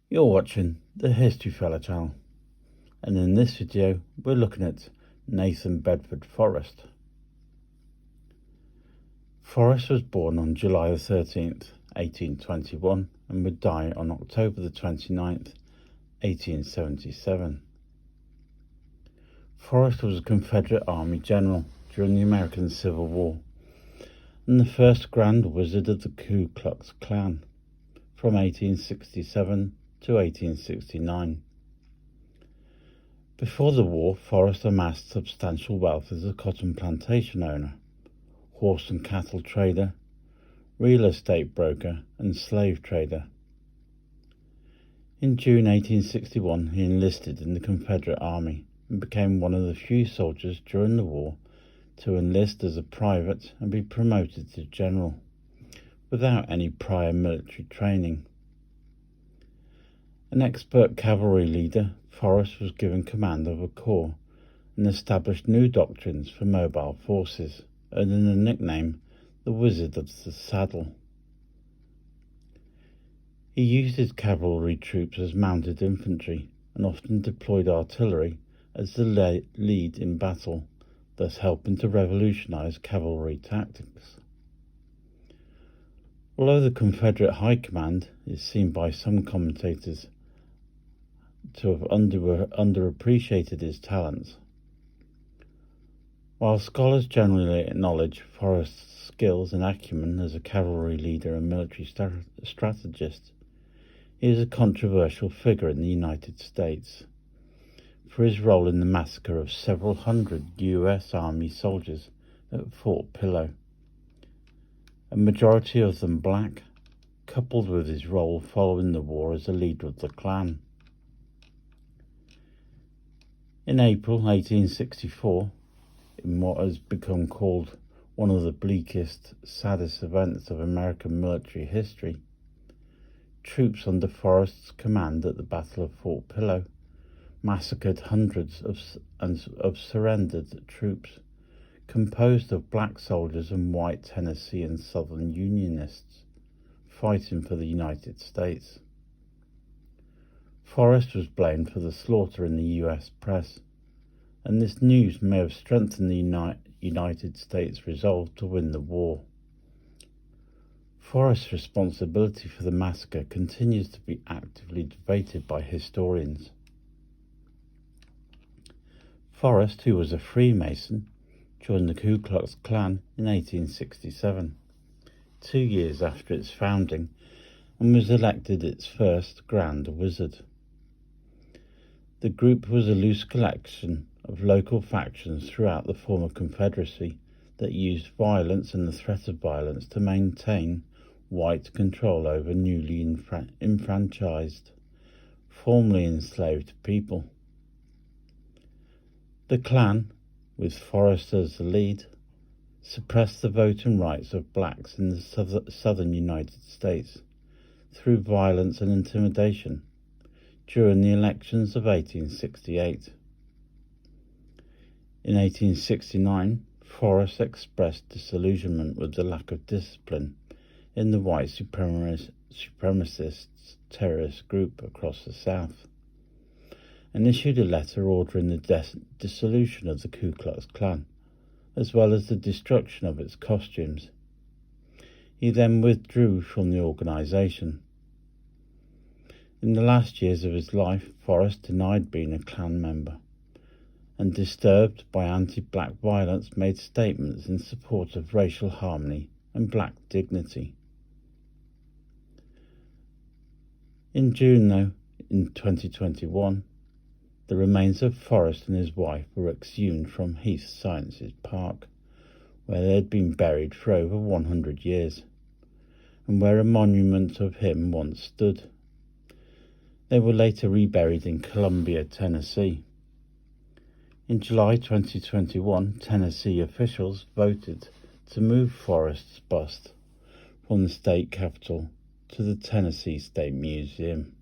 You're watching the History Fella channel, and in this video we're looking at Nathan Bedford Forrest. Forrest was born on July the 13th, 1821 and would die on October the 29th, 1877. Forrest was a Confederate Army general during the American Civil War and the first Grand Wizard of the Ku Klux Klan from 1867 to 1869. Before the war, Forrest amassed substantial wealth as a cotton plantation owner, horse and cattle trader, real estate broker, and slave trader. In June 1861, he enlisted in the Confederate Army and became one of the few soldiers during the war to enlist as a private and be promoted to general, without any prior military training. An expert cavalry leader, Forrest was given command of a corps and established new doctrines for mobile forces, earning the nickname the Wizard of the Saddle. He used his cavalry troops as mounted infantry and often deployed artillery as the lead in battle, thus helping to revolutionize cavalry tactics. Although the Confederate High Command is seen by some commentators to have underappreciated his talents, while scholars generally acknowledge Forrest's skills and acumen as a cavalry leader and military strategist, he is a controversial figure in the United States for his role in the massacre of several hundred U.S. Army soldiers at Fort Pillow, a majority of them black, coupled with his role following the war as a leader of the Klan. In April 1864, in what has become called one of the bleakest, saddest events of American military history, troops under Forrest's command at the Battle of Fort Pillow massacred hundreds of surrendered troops, composed of black soldiers and white Tennessee and Southern Unionists fighting for the United States. Forrest was blamed for the slaughter in the U.S. press, and this news may have strengthened the United States' resolve to win the war. Forrest's responsibility for the massacre continues to be actively debated by historians. Forrest, who was a Freemason, joined the Ku Klux Klan in 1867, 2 years after its founding, and was elected its first Grand Wizard. The group was a loose collection of local factions throughout the former Confederacy that used violence and the threat of violence to maintain white control over newly enfranchised, formerly enslaved people. The Klan, with Forrest as the lead, suppressed the voting rights of blacks in the southern United States through violence and intimidation during the elections of 1868. In 1869, Forrest expressed disillusionment with the lack of discipline in the white supremacist terrorist group across the South, and issued a letter ordering the dissolution of the Ku Klux Klan, as well as the destruction of its costumes. He then withdrew from the organization. In the last years of his life, Forrest denied being a Klan member, and disturbed by anti-black violence, made statements in support of racial harmony and black dignity. In June, though, in 2021, the remains of Forrest and his wife were exhumed from Heath Sciences Park, where they had been buried for over 100 years, and where a monument of him once stood. They were later reburied in Columbia, Tennessee. In July 2021, Tennessee officials voted to move Forrest's bust from the state capitol to the Tennessee State Museum.